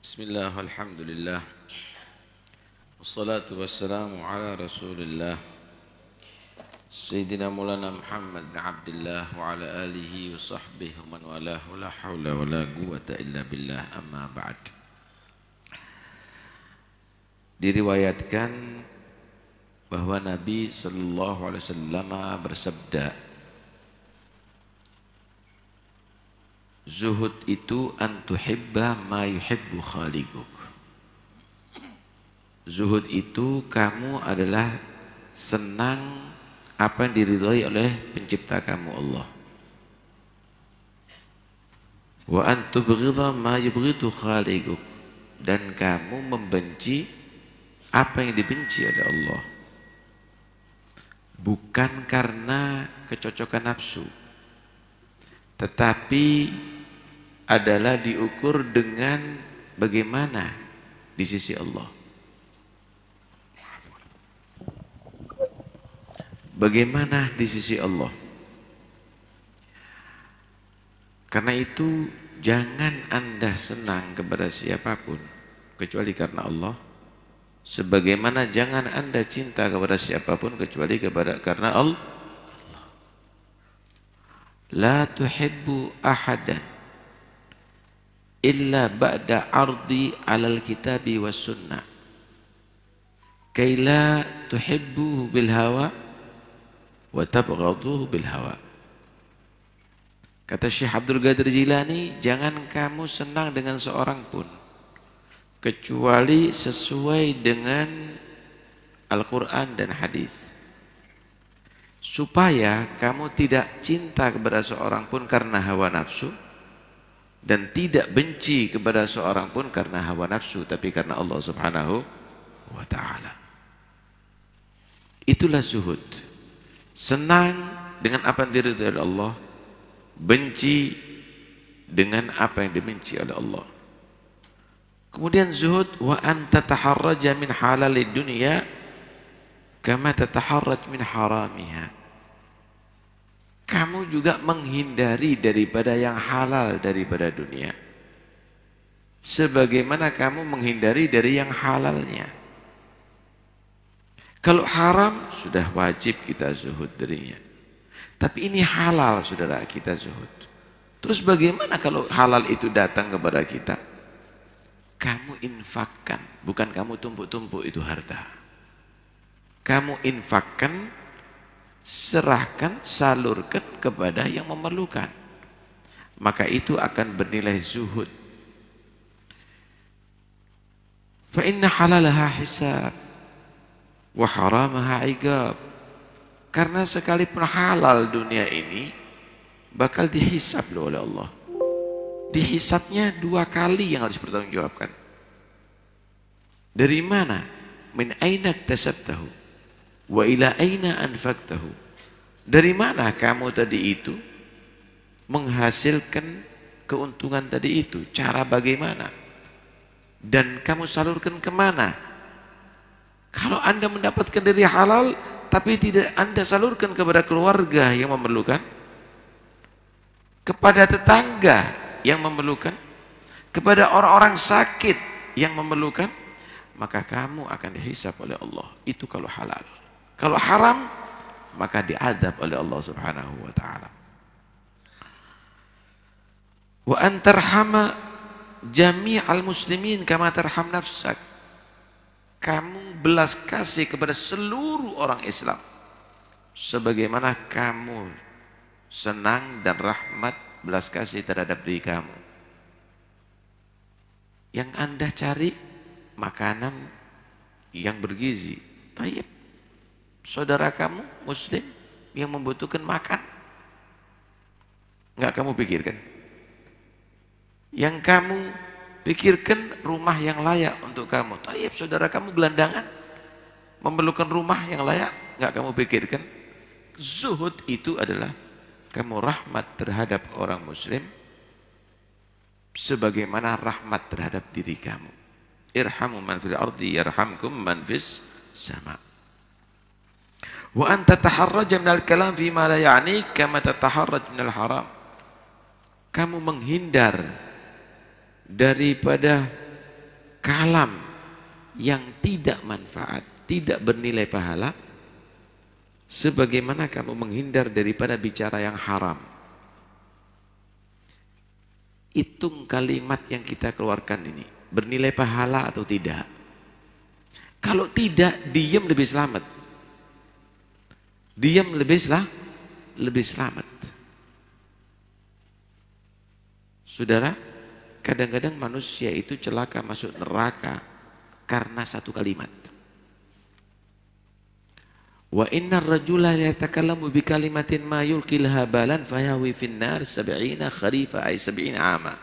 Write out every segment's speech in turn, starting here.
Bismillah, alhamdulillah, wassalatu wassalamu ala rasulillah Sayyidina Maulana Muhammad bin Abdullah wa ala alihi wa sahbihi wa man walahu la hawla wa la quwata illa billah, amma ba'd. Diriwayatkan bahwa Nabi sallallahu alaihi wasallam bersabda, zuhud itu antuhibba ma yuhibbu khaliquk. Zuhud itu kamu adalah senang apa yang diridhai oleh pencipta kamu Allah. Wa antubghidha ma yubghidu khaliquk, dan kamu membenci apa yang dibenci oleh Allah. Bukan karena kecocokan nafsu, tetapi adalah diukur dengan bagaimana di sisi Allah. Bagaimana di sisi Allah. Karena itu jangan Anda senang kepada siapapun kecuali karena Allah, sebagaimana jangan Anda cinta kepada siapapun kecuali karena Allah. La tuhibbu ahadan illa ba'da ardi alal kitabi was sunnah kay la tuhibbuhu bil hawa wa tabghaduhu bil hawa. Kata Syekh Abdul Qadir Jilani, jangan kamu senang dengan seorang pun kecuali sesuai dengan Al-Quran dan hadis, supaya kamu tidak cinta kepada seorang pun karena hawa nafsu, dan tidak benci kepada seorang pun karena hawa nafsu, tapi karena Allah Subhanahu wa ta'ala. Itulah zuhud. Senang dengan apa yang diridhai oleh Allah, benci dengan apa yang dibenci oleh Allah. Kemudian zuhud, wa anta taharraja min halalid dunya kama tataharraj min haramiha. Kamu juga menghindari daripada yang halal daripada dunia, sebagaimana kamu menghindari dari yang halalnya. Kalau haram sudah wajib kita zuhud darinya, tapi ini halal, saudara, kita zuhud. Terus bagaimana kalau halal itu datang kepada kita? Kamu infakkan, bukan kamu tumpuk-tumpuk itu harta. Kamu infakkan, serahkan, salurkan kepada yang memerlukan, maka itu akan bernilai zuhud. Fa inna halalaha hisab wa haramaha iqab. Karena sekalipun halal dunia ini bakal dihisab oleh Allah. Dihisabnya 2 kali yang harus bertanggungjawabkan. Dari mana? Min aina iktasabtahu wa ila aina anfaqtahu. Dari mana kamu tadi itu menghasilkan keuntungan tadi itu? Cara bagaimana? Dan kamu salurkan kemana? Kalau Anda mendapatkan dari halal tapi tidak Anda salurkan kepada keluarga yang memerlukan, kepada tetangga yang memerlukan, kepada orang-orang sakit yang memerlukan, maka kamu akan dihisab oleh Allah. Itu kalau halal. Kalau haram, maka diadab oleh Allah Subhanahu wa ta'ala. Wa antarhama jami'al muslimin kama tarham nafsak. Kamu belas kasih kepada seluruh orang Islam sebagaimana kamu senang dan rahmat belas kasih terhadap diri kamu. Yang Anda cari makanan yang bergizi, tayyib. Saudara kamu muslim yang membutuhkan makan, enggak kamu pikirkan? Yang kamu pikirkan rumah yang layak untuk kamu, tayyib. Saudara kamu gelandangan memerlukan rumah yang layak, enggak kamu pikirkan? Zuhud itu adalah kamu rahmat terhadap orang muslim sebagaimana rahmat terhadap diri kamu. Irhamu man fil ardi yarhamkum man fis sama. Wa anta taharraja minal kalam fi ma la ya'ni kama tataharraj minal haram. Kamu menghindar daripada kalam yang tidak manfaat, tidak bernilai pahala, sebagaimana kamu menghindar daripada bicara yang haram. Hitung kalimat yang kita keluarkan ini bernilai pahala atau tidak. Kalau tidak, diam lebih selamat. Diam lebih selamat. Saudara, kadang-kadang manusia itu celaka masuk neraka karena satu kalimat. Wa innar rajula yatakallamu bi kalimatin ma yulqil habalan fayawi finnar 70 kharifa ay 70 ama.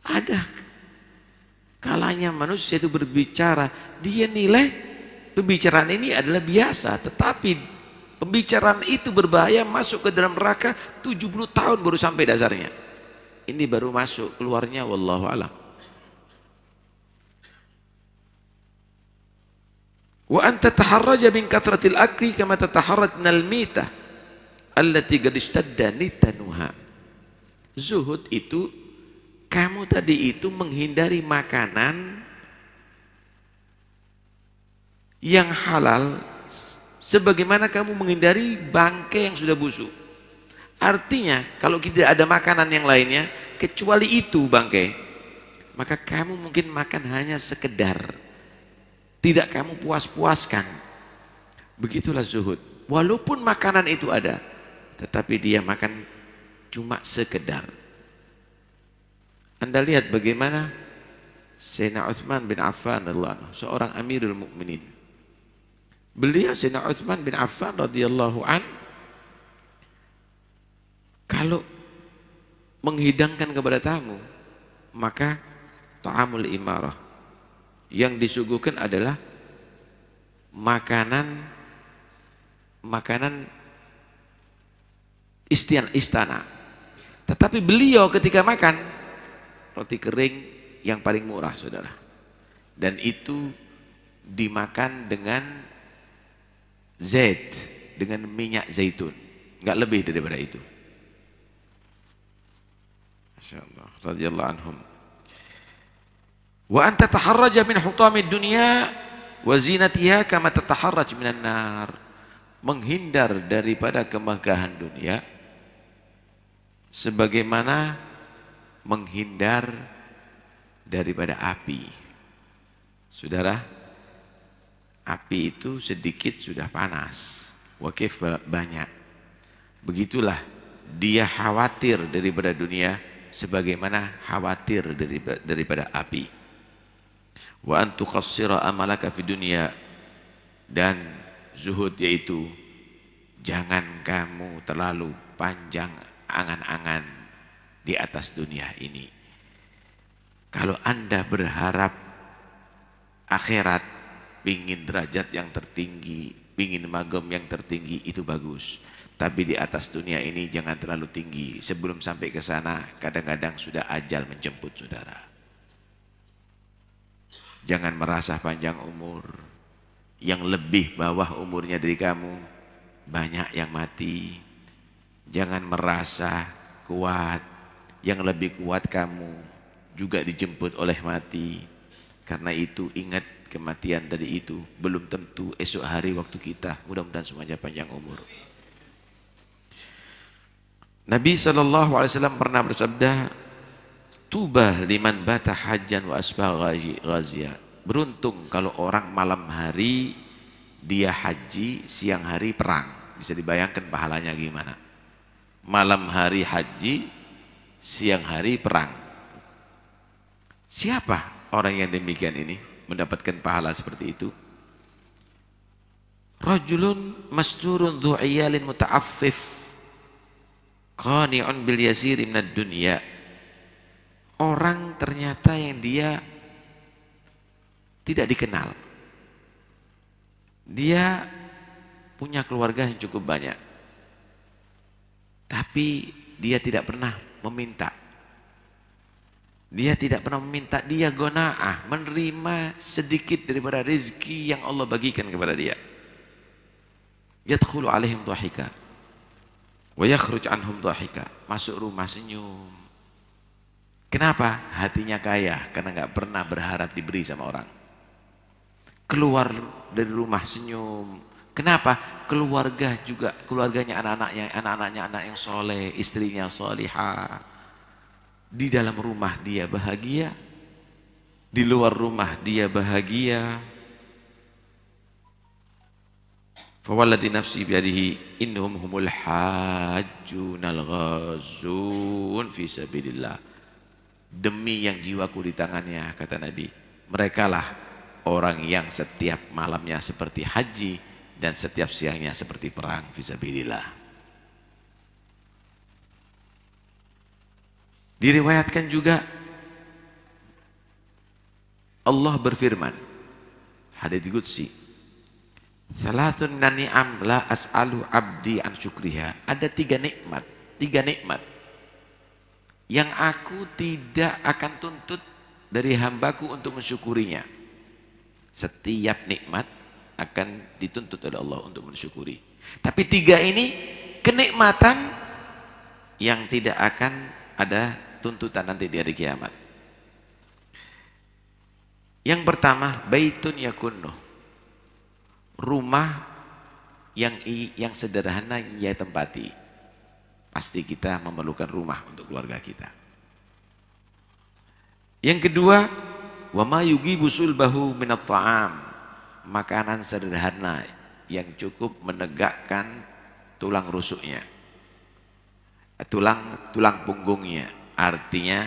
Ada kalanya manusia itu berbicara, dia nilai pembicaraan ini adalah biasa, tetapi pembicaraan itu berbahaya, masuk ke dalam neraka 70 tahun baru sampai dasarnya. Ini baru masuk, keluarnya wallahu alam. Wa anta taharraja min kathratil akli kama tataharraj minal mitah allati qad istadda nitanuha. Zuhud itu kamu tadi itu menghindari makanan yang halal sebagaimana kamu menghindari bangkai yang sudah busuk. Artinya kalau tidak ada makanan yang lainnya kecuali itu bangkai, maka kamu mungkin makan hanya sekedar, tidak kamu puas-puaskan. Begitulah zuhud. Walaupun makanan itu ada, tetapi dia makan cuma sekedar. Anda lihat bagaimana Sayyidina Utsman bin Affan radhiyallahu anhu, seorang Amirul Mukminin. Beliau Sayyidina Utsman bin Affan radhiyallahu anhu kalau menghidangkan kepada tamu, maka ta'amul imarah, yang disuguhkan adalah makanan istana. Tetapi beliau ketika makan roti kering yang paling murah, saudara, dan itu dimakan dengan zait, dengan minyak zaitun, nggak lebih daripada itu. Masyaallah, radhiyallahu anhum. Wa anta taharraja min hutamid dunya wa zinatiha kama tataharraj minan nar. Menghindar daripada kemegahan dunia sebagaimana menghindar daripada api. Saudara, api itu sedikit sudah panas, wakif banyak. Begitulah dia khawatir daripada dunia sebagaimana khawatir daripada api. Wa an tuqassira amalaka fi dunya, dan zuhud yaitu jangan kamu terlalu panjang angan-angan di atas dunia ini. Kalau Anda berharap akhirat, pingin derajat yang tertinggi, pingin magam yang tertinggi, itu bagus. Tapi di atas dunia ini jangan terlalu tinggi. Sebelum sampai ke sana, kadang-kadang sudah ajal menjemput saudara. Jangan merasa panjang umur. Yang lebih bawah umurnya dari kamu, banyak yang mati. Jangan merasa kuat. Yang lebih kuat kamu juga dijemput oleh mati. Karena itu ingat, kematian tadi itu belum tentu esok hari waktu kita. Mudah-mudahan semuanya panjang umur. Nabi SAW pernah bersabda, "Tuba liman bata hajjan wa asbah ghazia." Beruntung kalau orang malam hari dia haji, siang hari perang. Bisa dibayangkan pahalanya gimana? Malam hari haji, siang hari perang. Siapa orang yang demikian ini mendapatkan pahala seperti itu? Rajulun masturun dhu iyalin muta'affif qani'un bil yasiri minad dunya. Orang ternyata yang dia tidak dikenal, dia punya keluarga yang cukup banyak, tapi dia tidak pernah meminta. Dia tidak pernah meminta, dia gona'ah, menerima sedikit daripada rezeki yang Allah bagikan kepada dia. Yadkhulu alaihim dhahika wa yakhruj anhum dhahika. Masuk rumah senyum, Kenapa? Hatinya kaya, karena nggak pernah berharap diberi sama orang. Keluar dari rumah senyum. Kenapa? Keluarga juga, keluarganya anak-anaknya anak yang soleh, istrinya solihah. Di dalam rumah dia bahagia, di luar rumah dia bahagia. Fawalladzi nafsi biyadihi innahum humul hajjunal ghazun fi sabilillah. Demi yang jiwaku di tangannya, kata Nabi, merekalah orang yang setiap malamnya seperti haji dan setiap siangnya seperti perang fisabilillah. Diriwayatkan juga Allah berfirman, hadits qudsi, salatun ni'am la as'alu abdi an syukriha. Ada tiga nikmat yang aku tidak akan tuntut dari hambaku untuk mensyukurinya. Setiap nikmat akan dituntut oleh Allah untuk mensyukuri. Tapi tiga ini kenikmatan yang tidak akan ada tuntutan nanti di hari kiamat. Yang pertama, baitun yakunnuh, rumah yang sederhana ia tempati. Pasti kita memerlukan rumah untuk keluarga kita. Yang kedua, wa ma yugibu sulbahu minat ta'am, makanan sederhana yang cukup menegakkan tulang rusuknya, tulang punggungnya, artinya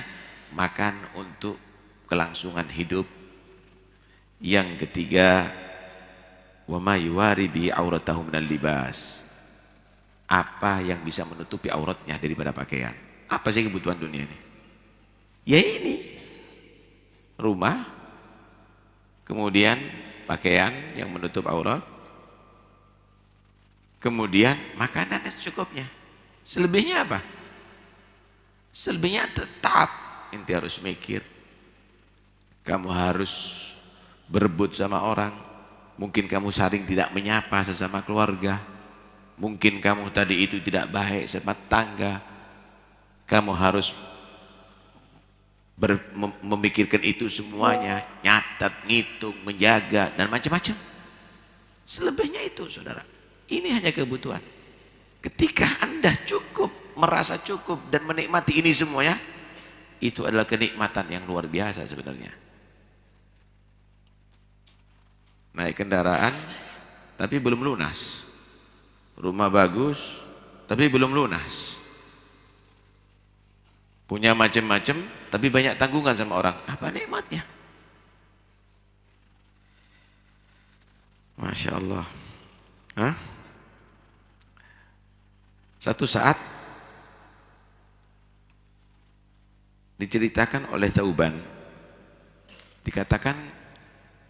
makan untuk kelangsungan hidup. Yang ketiga, wa ma yuwari bi auratahu minal libas, apa yang bisa menutupi auratnya daripada pakaian. Apa sih kebutuhan dunia ini? Ya ini, rumah, kemudian pakaian yang menutup aurat, kemudian makanan yang secukupnya. Selebihnya apa? Selebihnya tetap inti harus mikir. Kamu harus berebut sama orang. Mungkin kamu saling tidak menyapa sesama keluarga. Mungkin kamu tadi itu tidak baik sama tangga. Kamu harus memikirkan itu semuanya, nyatat, ngitung, menjaga, dan macam-macam. Selebihnya itu, saudara, ini hanya kebutuhan. Ketika Anda cukup, merasa cukup dan menikmati ini semuanya, itu adalah kenikmatan yang luar biasa sebenarnya. Naik kendaraan tapi belum lunas, rumah bagus tapi belum lunas, punya macam-macam tapi banyak tanggungan sama orang. Apa nikmatnya? Masya Allah. Hah? Satu saat diceritakan oleh Thauban, dikatakan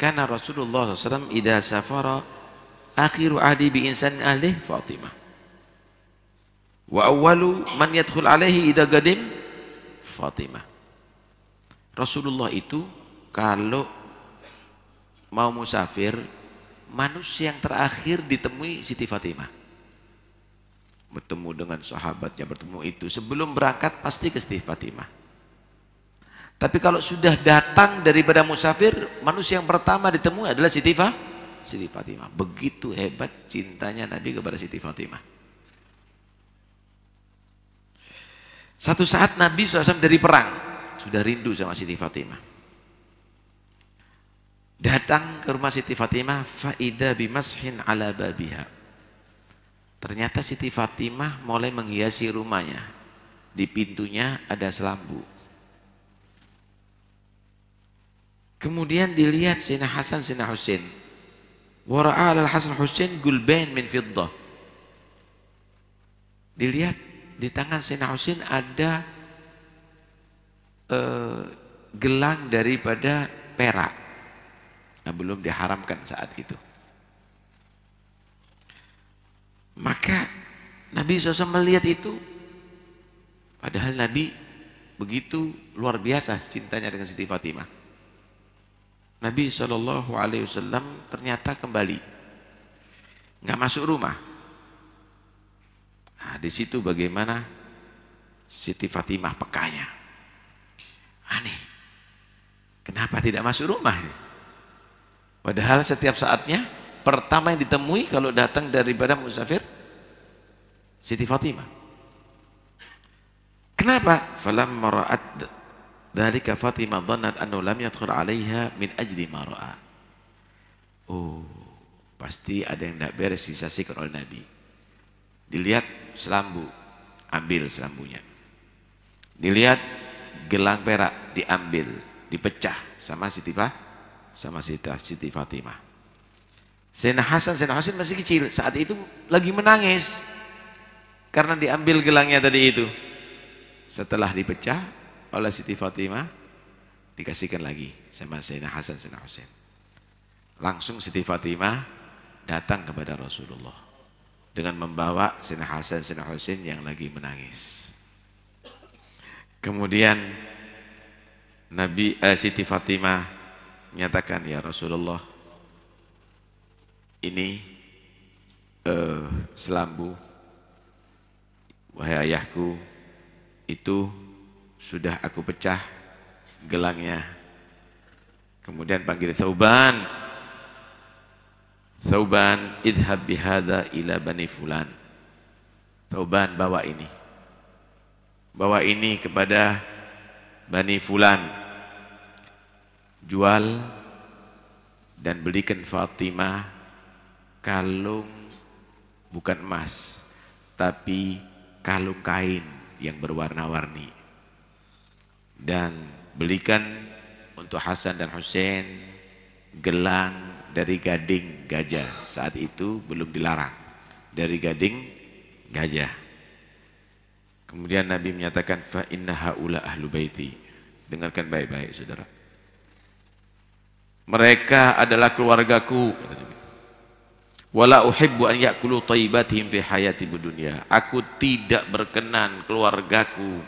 karena Rasulullah SAW idza safara akhiru ahdi bi insan ahli Fatimah wa awwalu man yadkhul alaihi idza gadim Fatimah. Rasulullah itu kalau mau musafir, manusia yang terakhir ditemui Siti Fatimah. Bertemu dengan sahabatnya, bertemu itu sebelum berangkat pasti ke Siti Fatimah. Tapi kalau sudah datang daripada musafir, manusia yang pertama ditemui adalah Siti Fatimah. Begitu hebat cintanya Nabi kepada Siti Fatimah. Satu saat Nabi SAW dari perang, sudah rindu sama Siti Fatimah. Datang ke rumah Siti Fatimah, faida bimashin ala babiha. Ternyata Siti Fatimah mulai menghiasi rumahnya. Di pintunya ada selambu. Kemudian dilihat Sayyidina Hasan, Sayyidina Husain. Wara'a al-Hasan Husain gulbain min fiddah. Dilihat di tangan Sayyidina Husain ada gelang daripada perak. Nah, belum diharamkan saat itu. Maka Nabi SAW melihat itu, padahal Nabi begitu luar biasa cintanya dengan Siti Fatimah. Nabi SAW ternyata kembali, nggak masuk rumah. Nah, di situ bagaimana Siti Fatimah pekanya. Aneh. Kenapa tidak masuk rumah? Padahal setiap saatnya pertama yang ditemui kalau datang daripada musafir Siti Fatimah. Kenapa? Falamma ra'at dzalika Fatimah dhannat annahu lam yadkhul 'alaiha min ajli ma ra'a. Oh, pasti ada yang tidak beres disaksikan oleh Nabi. Dilihat selambu, ambil selambunya. Dilihat gelang perak, diambil, dipecah sama Siti Fatimah. Sayyidina Hasan, Sayyidina Husain masih kecil, saat itu lagi menangis karena diambil gelangnya tadi itu. Setelah dipecah oleh Siti Fatimah, dikasihkan lagi sama Sayyidina Hasan, Sayyidina Husain. Langsung Siti Fatimah datang kepada Rasulullah dengan membawa Sayyidina Hasan, Sayyidina Husain yang lagi menangis. Kemudian Siti Fatimah menyatakan, ya Rasulullah, ini selambu wahai ayahku itu sudah aku pecah gelangnya. Kemudian panggil Thauban, Thauban idhab bihadza ila bani fulan. Thauban, bawa ini kepada Bani Fulan, jual dan belikan Fatimah kalung bukan emas tapi kalung kain yang berwarna-warni, dan belikan untuk Hasan dan Husain gelang dari gading gajah. Saat itu belum dilarang, dari gading gajah. Kemudian Nabi menyatakan, fa inna haula ahlu baiti. Dengarkan baik-baik saudara, mereka adalah keluargaku. Wala uhibbu an ya'kulu thayyibatihim fi hayati dunya. Aku tidak berkenan keluargaku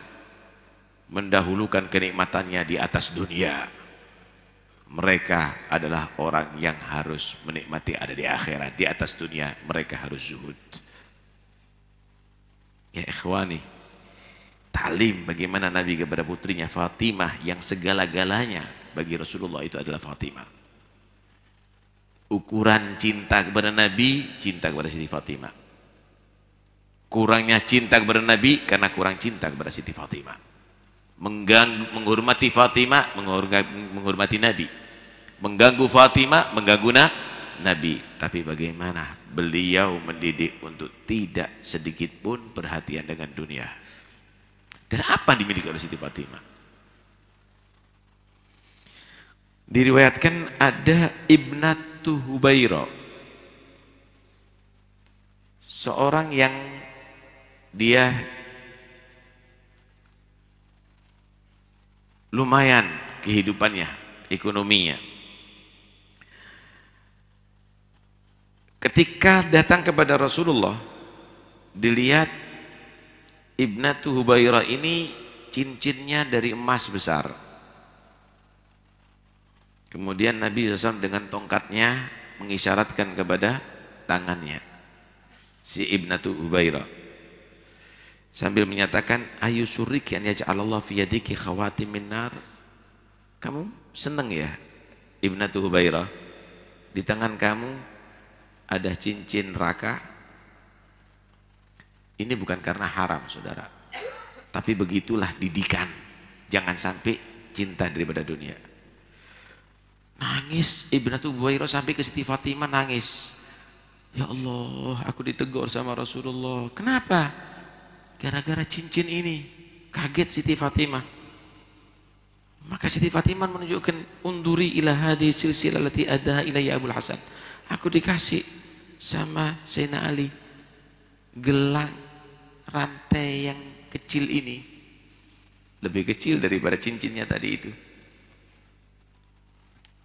mendahulukan kenikmatannya di atas dunia. Mereka adalah orang yang harus menikmati ada di akhirat. Di atas dunia mereka harus zuhud. Ya ikhwani, talim bagaimana Nabi kepada putrinya Fatimah yang segala-galanya bagi Rasulullah itu adalah Fatimah. Ukuran cinta kepada Nabi, cinta kepada Siti Fatimah. Kurangnya cinta kepada Nabi karena kurang cinta kepada Siti Fatimah. Menghormati Fatimah, menghormati Nabi. Mengganggu Fatimah, mengganggu Nabi. Tapi bagaimana beliau mendidik untuk tidak sedikit pun perhatian dengan dunia. Dan apa yang dimiliki oleh Siti Fatimah? Diriwayatkan ada Ibnatu Hubairah, seorang yang dia lumayan kehidupannya, ekonominya. Ketika datang kepada Rasulullah, dilihat Ibnatu Hubairah ini cincinnya dari emas besar. Kemudian Nabi SAW dengan tongkatnya mengisyaratkan kepada tangannya si Ibnatu Hubairah sambil menyatakan, ayu suriki an yaj'alallah fi yadiki khawatim min nar. Kamu senang ya Ibnatu Hubairah, di tangan kamu ada cincin neraka? Ini bukan karena haram saudara, tapi begitulah didikan. Jangan sampai cinta daripada dunia. Nangis Ibnatu Hubairah sampai ke Siti Fatimah, nangis. Ya Allah, aku ditegur sama Rasulullah. Kenapa? Gara-gara cincin ini. Kaget Siti Fatimah. Maka Siti Fatimah menunjukkan, unduri ila hadhihi silsilah allati adha ilayya Abul Hasan. Aku dikasih sama Sayyidina Ali gelang rantai yang kecil ini, lebih kecil daripada cincinnya tadi itu.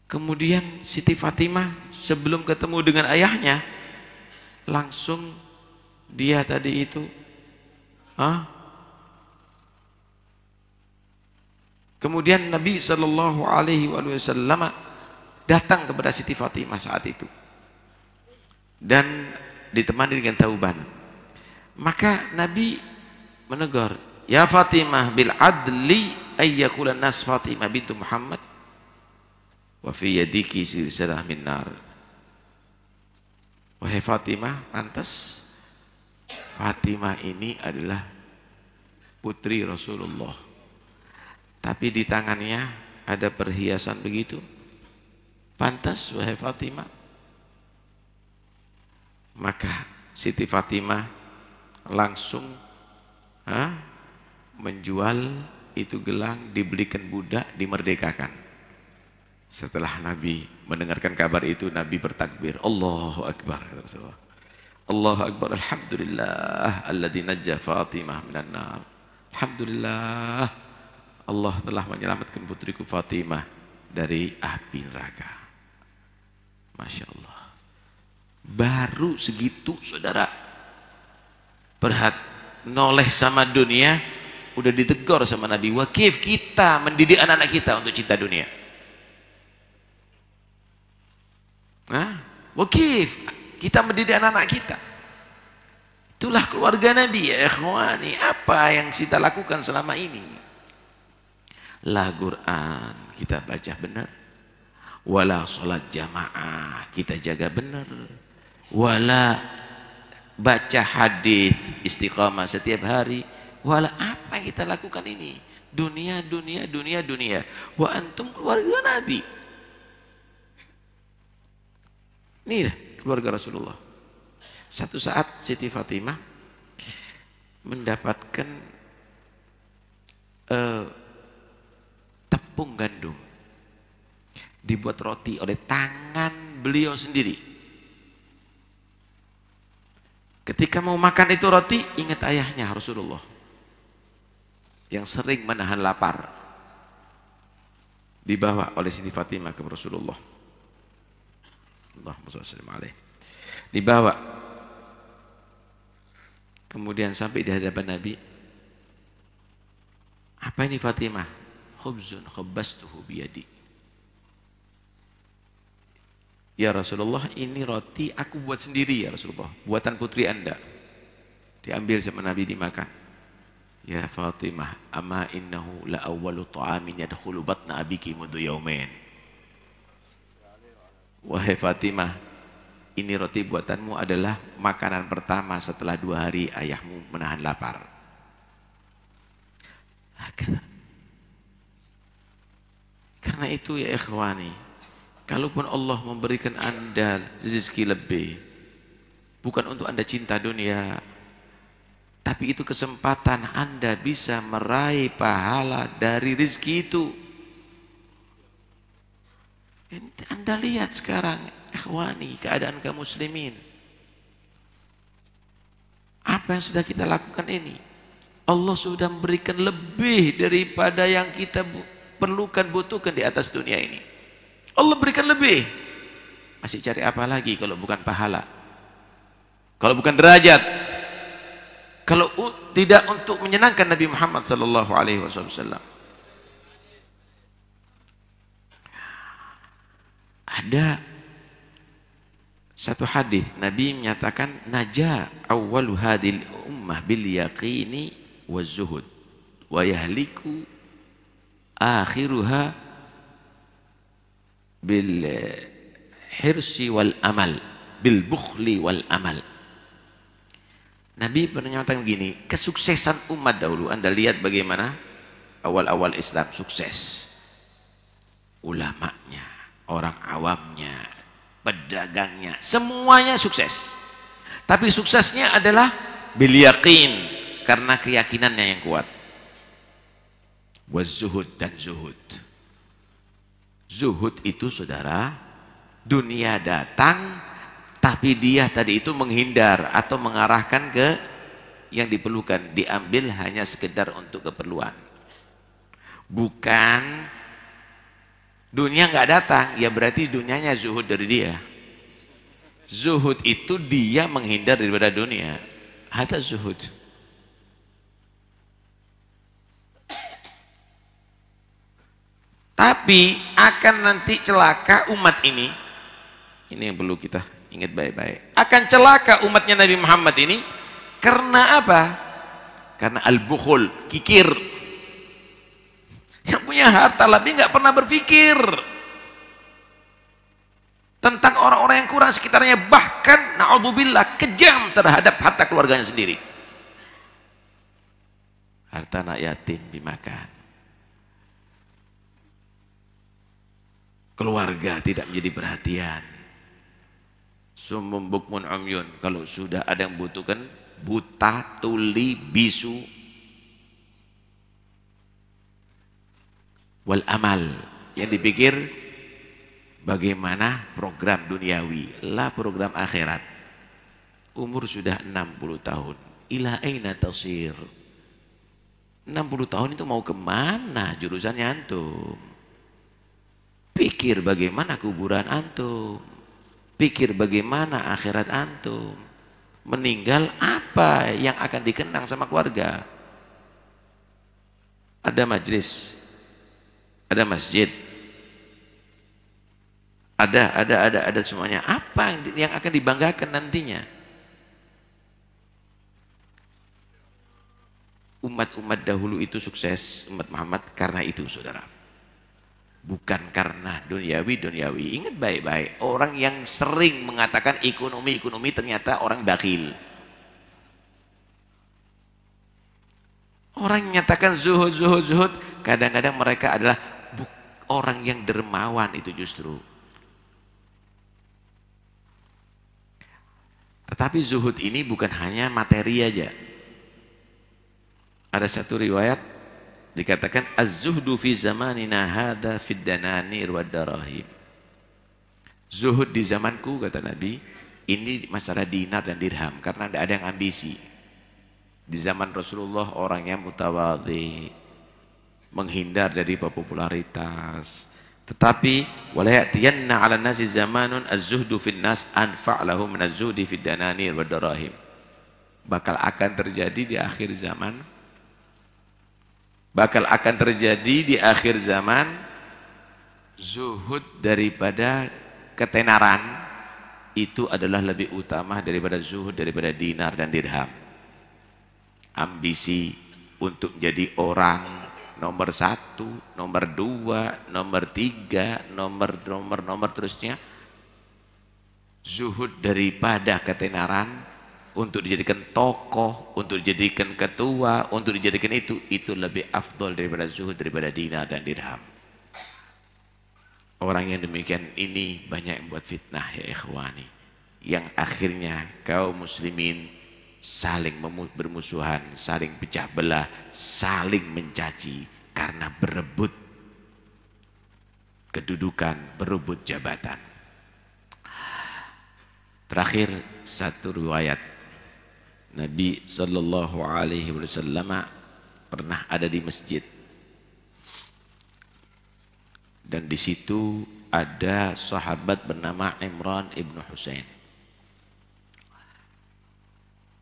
Kemudian Siti Fatimah sebelum ketemu dengan ayahnya, langsung dia tadi itu kemudian Nabi SAW datang kepada Siti Fatimah saat itu dan ditemani dengan Thauban. Maka Nabi menegur, ya Fatimah bil adli ayyakulan nas Fatimah bintu Muhammad wa fi yadiki silsilah min nar. Wahai Fatimah, pantas Fatimah ini adalah putri Rasulullah, tapi di tangannya ada perhiasan begitu. Pantas wahai Fatimah. Maka Siti Fatimah langsung menjual itu gelang, dibelikan budak, dimerdekakan. Setelah Nabi mendengarkan kabar itu, Nabi bertakbir, Allahu Akbar. Allahu Akbar, alhamdulillah alladzi najja Fatimah minan nar. Alhamdulillah, Allah telah menyelamatkan putriku Fatimah dari api neraka. Masya Allah. Baru segitu saudara, noleh sama dunia, udah ditegur sama Nabi. Wakif kita mendidik anak-anak kita untuk cinta dunia. Wakif kita mendidik anak-anak kita. Itulah keluarga Nabi ya ikhwani. Apa yang kita lakukan selama ini? La Quran kita baca benar, wala sholat jamaah kita jaga benar, wala baca hadis istiqamah setiap hari, wala apa yang kita lakukan ini? Dunia, dunia, dunia, dunia. Wa antum keluarga Nabi. Inilah keluarga Rasulullah. Satu saat Siti Fatimah mendapatkan tepung gandum, dibuat roti oleh tangan beliau sendiri. Ketika mau makan itu roti, ingat ayahnya Rasulullah yang sering menahan lapar, dibawa oleh Siti Fatimah ke Rasulullah. Allahumma shalli alaihi. Dibawa, kemudian sampai di hadapan Nabi. Apa ini Fatimah? Khubzun khabbastuhu biyadi. Ya Rasulullah, ini roti aku buat sendiri ya Rasulullah, buatan putri Anda. Diambil sama Nabi, dimakan. Ya Fatimah, ama innahu la awwalu ta'amin yadkhulu batna abiki mundu yaumain. Wahai Fatimah, ini roti buatanmu adalah makanan pertama setelah 2 hari ayahmu menahan lapar. Karena itu ya ikhwani, kalaupun Allah memberikan Anda rezeki lebih, bukan untuk Anda cinta dunia, tapi itu kesempatan Anda bisa meraih pahala dari rezeki itu. Anda lihat sekarang ikhwani, keadaan kaum muslimin, apa yang sudah kita lakukan ini. Allah sudah memberikan lebih daripada yang kita perlukan, butuhkan di atas dunia ini. Allah berikan lebih. Masih cari apa lagi kalau bukan pahala, kalau bukan derajat, kalau tidak untuk menyenangkan Nabi Muhammad sallallahu alaihi wasallam. Ada satu hadis Nabi menyatakan, naja awwalu hadil ummah bil yaqini waz zuhud wa yahliku akhiruha bil hirsi wal amal, bil bukhli wal amal. Nabi menyatakan begini, kesuksesan umat dahulu, Anda lihat bagaimana awal-awal Islam sukses. Ulamanya, orang awamnya, pedagangnya, semuanya sukses. Tapi suksesnya adalah bil yaqin, karena keyakinannya yang kuat. Wazuhud dan zuhud. Zuhud itu saudara, dunia datang, tapi dia tadi itu menghindar atau mengarahkan ke yang diperlukan, diambil hanya sekedar untuk keperluan. Bukan dunia nggak datang, ya berarti dunianya zuhud dari dia. Zuhud itu dia menghindar daripada dunia. Ada zuhud. Tapi akan nanti celaka umat ini. Ini yang perlu kita ingat baik-baik. Akan celaka umatnya Nabi Muhammad ini karena apa? Karena al-bukhul, kikir. Yang punya harta lebih nggak pernah berpikir tentang orang-orang yang kurang sekitarnya, bahkan naudzubillah kejam terhadap harta keluarganya sendiri. Harta anak yatim dimakan, keluarga tidak menjadi perhatian. Summum bukmun umyun, kalau sudah ada yang butuhkan, buta, tuli, bisu. Wal amal, yang dipikir bagaimana program duniawi, lah program akhirat. Umur sudah 60 tahun, ila aina tasir. 60 tahun itu mau kemana jurusannya antum? Pikir bagaimana kuburan antum, pikir bagaimana akhirat antum. Meninggal apa yang akan dikenang sama keluarga? Ada majlis, ada masjid, ada semuanya. Apa yang akan dibanggakan nantinya? Umat-umat dahulu itu sukses, umat Muhammad karena itu, saudara. Bukan karena duniawi. Ingat baik-baik, orang yang sering mengatakan ekonomi ternyata orang bakhil. Orang yang menyatakan zuhud, kadang-kadang mereka adalah orang yang dermawan itu justru. Tetapi zuhud ini bukan hanya materi aja. Ada satu riwayat dikatakan az-zuhdu fi zamanina hadza fid dananir wad darahim. Zuhud di zamanku, kata Nabi, ini masalah dinar dan dirham, karena tidak ada yang ambisi. Di zaman Rasulullah orang yang mutawadhi, menghindar dari popularitas. Tetapi wala ya'tiyanna 'ala nasi zamanun az-zuhdu fin nas anfa' lahum min az-zuhdi fid dananir wad darahim. Bakal akan terjadi di akhir zaman, zuhud daripada ketenaran itu adalah lebih utama daripada zuhud daripada dinar dan dirham. Ambisi untuk menjadi orang nomor 1, nomor 2, nomor 3, nomor terusnya. Zuhud daripada ketenaran untuk dijadikan tokoh, untuk dijadikan ketua, untuk dijadikan itu lebih afdol daripada zuhud, daripada dinar dan dirham. Orang yang demikian ini banyak yang buat fitnah, ya ikhwani, yang akhirnya kaum muslimin saling bermusuhan, saling pecah belah, saling mencaci karena berebut kedudukan, berebut jabatan. Terakhir satu riwayat, Nabi Sallallahu Alaihi Wasallam pernah ada di masjid, dan di situ ada sahabat bernama Imran ibnu Husain.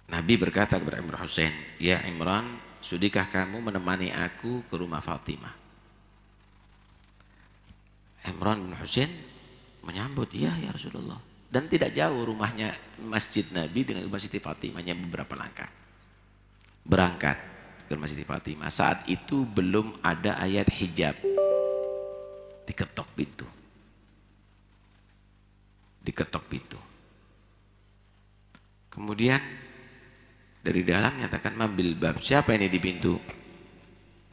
Nabi berkata kepada Imran Husain, ya Imran, sudikah kamu menemani aku ke rumah Fatimah? Imran bin Husain menyambut, ya Rasulullah. Dan tidak jauh rumahnya masjid Nabi dengan rumah Siti Fatimah, hanya beberapa langkah. Berangkat ke rumah Siti Fatimah. Saat itu belum ada ayat hijab. Diketok pintu. Kemudian dari dalam nyatakan mambil bab. Siapa ini di pintu?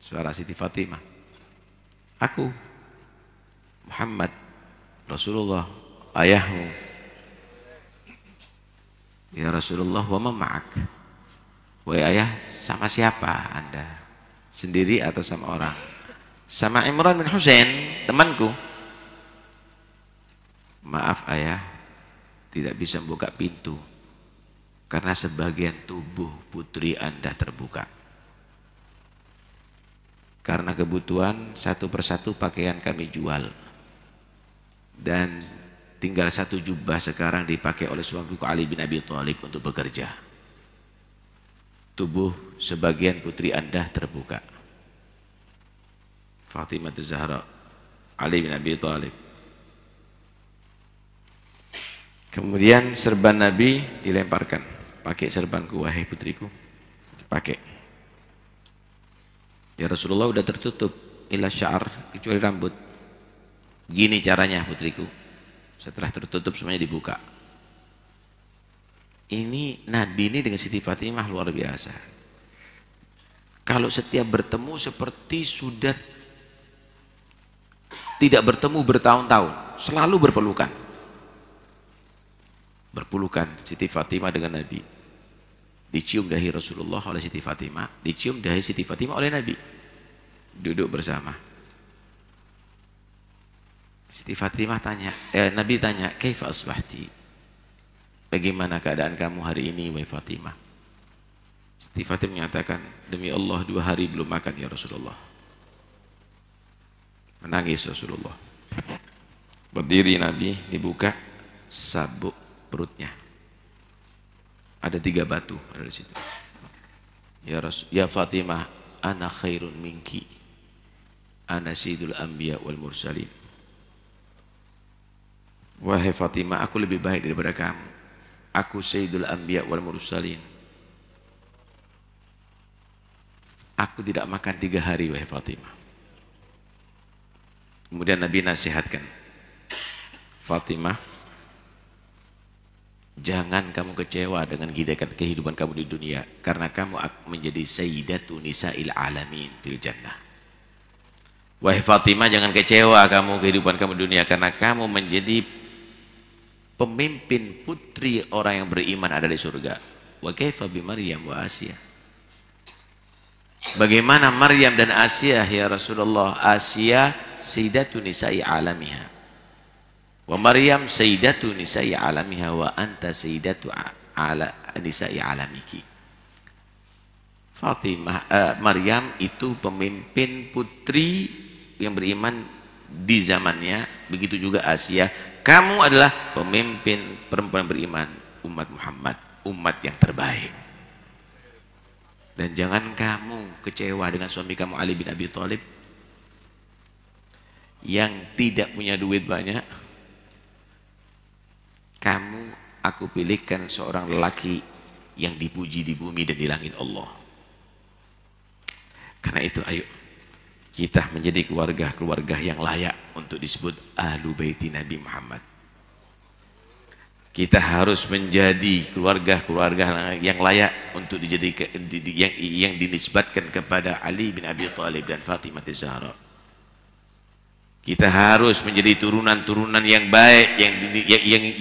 Suara Siti Fatimah. Aku, Muhammad, Rasulullah, ayahmu. Ya Rasulullah, wa ma ma'ak? Wahai ayah, sama siapa Anda? Sendiri atau sama orang? Sama Imran bin Husain, temanku. Maaf ayah, tidak bisa membuka pintu karena sebagian tubuh putri Anda terbuka. Karena kebutuhan satu persatu pakaian kami jual, dan tinggal satu jubah sekarang dipakai oleh suamiku Ali bin Abi Thalib untuk bekerja. Tubuh sebagian putri Anda terbuka. Fatimah Zahra, Ali bin Abi Thalib. Kemudian serban Nabi dilemparkan. Pakai serbanku wahai putriku. Pakai. Ya Rasulullah udah tertutup. illa sya'ar, kecuali rambut. Gini caranya putriku. Setelah tertutup semuanya dibuka. Ini Nabi ini dengan Siti Fatimah luar biasa. Kalau setiap bertemu seperti sudah tidak bertemu bertahun-tahun, selalu berpelukan. Berpelukan Siti Fatimah dengan Nabi. Dicium dahi Rasulullah oleh Siti Fatimah, dicium dahi Siti Fatimah oleh Nabi. Duduk bersama. Siti Fatimah tanya, Nabi tanya, "Kaifa asbahti?" Bagaimana keadaan kamu hari ini, wahai Fatimah? Siti Fatimah menyatakan, "Demi Allah 2 hari belum makan ya Rasulullah." Menangis Rasulullah. Berdiri Nabi, dibuka sabuk perutnya. Ada 3 batu ada di situ. Ya Fatimah, ana khairun minki. Ana sayyidul anbiya wal mursalin. Wahai Fatimah, aku lebih baik daripada kamu. Aku sayyidul anbiya wal mursalin. Aku tidak makan 3 hari wahai Fatimah. Kemudian Nabi nasihatkan, Fatimah, jangan kamu kecewa dengan kehidupan kamu di dunia, karena kamu menjadi sayyidatu nisa'il alamin fil jannah. Wahai Fatimah, jangan kecewa kamu kehidupan kamu di dunia, karena kamu menjadi pemimpin putri orang yang beriman ada di surga. Wa kaifa bi Maryam wa Asia? Bagaimana Maryam dan Asia ya Rasulullah? Asia sayyidatu nisa'i alamiha. Wa Maryam sayyidatu nisa'i alamiha wa anta sayyidatu ala nisa'i alamiki. Fatimah, Maryam itu pemimpin putri yang beriman di zamannya, begitu juga Asia. Kamu adalah pemimpin perempuan beriman umat Muhammad, umat yang terbaik. Dan jangan kamu kecewa dengan suami kamu Ali bin Abi Thalib yang tidak punya duit banyak. Kamu, aku pilihkan seorang lelaki yang dipuji di bumi dan di langit Allah. Karena itu ayo kita menjadi keluarga yang layak untuk disebut Ahlu Baiti Nabi Muhammad. Kita harus menjadi keluarga yang layak untuk dijadikan, yang dinisbatkan kepada Ali bin Abi Thalib dan Fatimah Zahra. Kita harus menjadi turunan-turunan yang baik,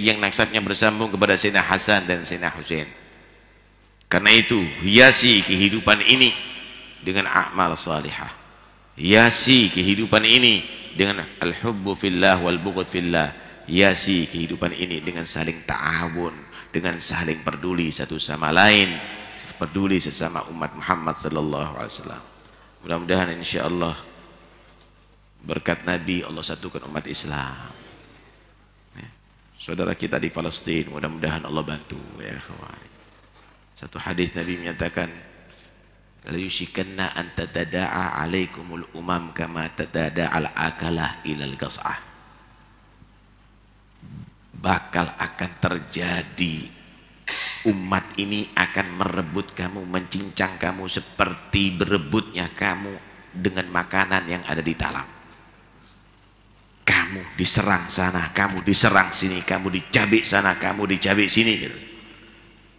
yang nasabnya bersambung kepada Sayyidina Hasan dan Sayyidina Husain. Karena itu hiasi kehidupan ini dengan amal salihah. Hiasi kehidupan ini dengan al-hubbu fillah wal bughd fillah. Hiasi kehidupan ini dengan saling ta'awun, dengan saling peduli satu sama lain, peduli sesama umat Muhammad sallallahu alaihi wasallam. Mudah-mudahan insyaallah berkat Nabi Allah satukan umat Islam. Saudara kita di Palestina, mudah-mudahan Allah bantu ya kawan. Satu hadis Nabi menyatakan, la yushikanna an tatada'a alaikumul umam kama tatada'al akalah ilal qas'ah. Bakal akan terjadi, umat ini akan merebut kamu, mencincang kamu seperti berebutnya kamu dengan makanan yang ada di talam. Kamu diserang sana, kamu diserang sini, kamu dicabik sana, kamu dicabik sini gitu.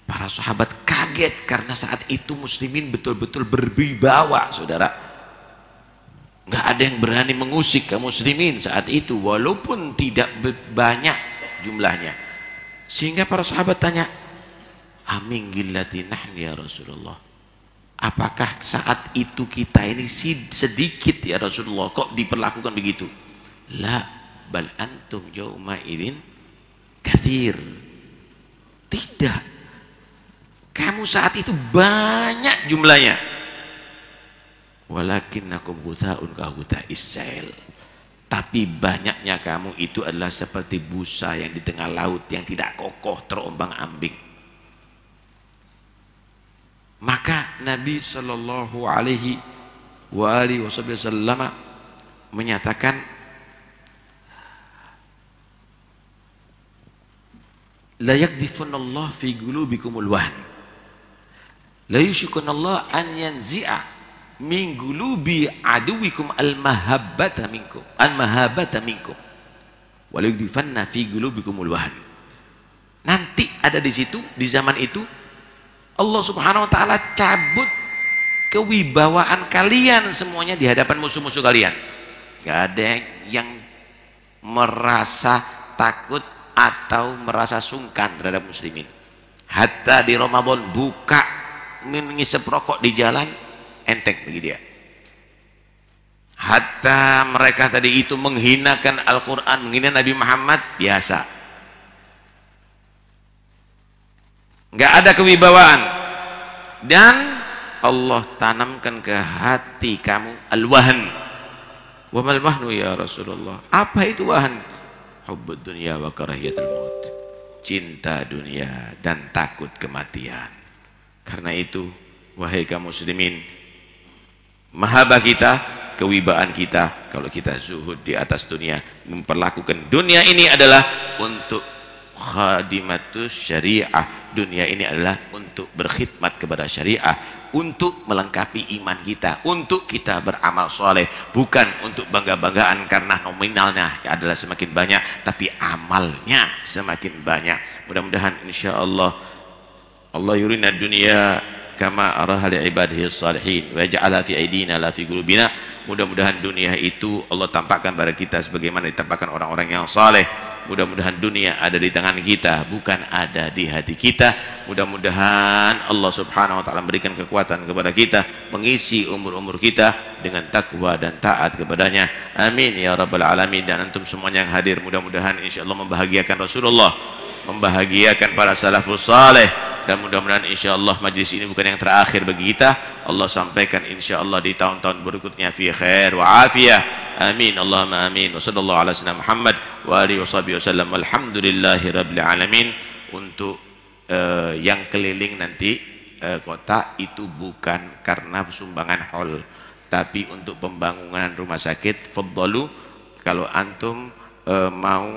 Para sahabat kaget karena saat itu muslimin betul-betul berwibawa, saudara. Nggak ada yang berani mengusik kaum muslimin saat itu, walaupun tidak banyak jumlahnya. Sehingga para sahabat tanya, amin gillati nahni ya Rasulullah. Apakah saat itu kita ini sedikit ya Rasulullah, kok diperlakukan begitu? La bal antum yauma idzin katsir. Tidak. Kamu saat itu banyak jumlahnya. Walakinnakum ghutha'un ka ghutha'is sail. Tapi banyaknya kamu itu adalah seperti busa yang di tengah laut yang tidak kokoh, terombang-ambing. Maka Nabi sallallahu alaihi wasallam menyatakan, la yakdifunallah fi qulubikumul wahn. La yushikunallah an yanzi'a min qulubi aduwikum al-mahabbata minkum wa yudhifanna fi qulubikumul wahn. Nanti ada di situ, di zaman itu Allah Subhanahu wa taala cabut kewibawaan kalian semuanya di hadapan musuh-musuh kalian. Gak ada yang merasa takut atau merasa sungkan terhadap muslimin. Hatta di Ramadan buka mengisap rokok di jalan enteng bagi dia. Hatta mereka tadi itu menghinakan Al-Quran, menghina Nabi Muhammad, biasa. Nggak ada kewibawaan. Dan Allah tanamkan ke hati kamu al-wahn. Wa mal wahnu ya Rasulullah? Apa itu wahn? Hubbud dunya wa karahiyatul maut. Cinta dunia dan takut kematian. Karena itu, wahai kaum muslimin, mahabbah kita, kewibaan kita, kalau kita zuhud di atas dunia, memperlakukan dunia ini adalah untuk khadimatus syariah. Dunia ini adalah untuk berkhidmat kepada syariah, untuk melengkapi iman kita, untuk kita beramal soleh, bukan untuk bangga-banggaan karena nominalnya adalah semakin banyak, tapi amalnya semakin banyak. Mudah-mudahan insyaallah Allah yurina dunia kama araha li ibadihi salihin wa ja'ala fi aidina la fi qulubina. Mudah-mudahan dunia itu Allah tampakkan pada kita sebagaimana ditampakkan orang-orang yang saleh. Mudah-mudahan dunia ada di tangan kita, bukan ada di hati kita. Mudah-mudahan Allah Subhanahu wa taala memberikan kekuatan kepada kita, mengisi umur-umur kita dengan takwa dan taat kepadanya. Amin ya rabbal alamin. Dan antum semuanya yang hadir, mudah-mudahan insyaallah membahagiakan Rasulullah, membahagiakan para salafus saleh, dan mudah-mudahan insyaallah majlis ini bukan yang terakhir bagi kita. Allah sampaikan insyaallah di tahun-tahun berikutnya fi khair wa afiyah. Amin Allahumma amin. Wa sallallahu ala sayyidina Muhammad wa alihi washabihi wasallam. Alhamdulillahi rabbil alamin. Untuk yang keliling nanti kota itu bukan karena sumbangan hol, tapi untuk pembangunan rumah sakit. Fadhalu, kalau antum mau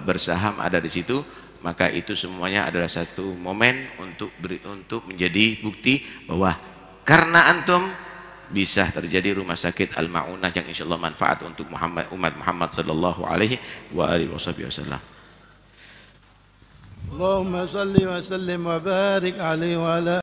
bersaham ada di situ, maka itu semuanya adalah satu momen untuk menjadi bukti bahwa karena antum bisa terjadi rumah sakit Al-Ma'unah yang insyaallah manfaat untuk umat Muhammad sallallahu alaihi wa alihi wasallam. Allahumma salli wa sallim wa barik alaihi wa ala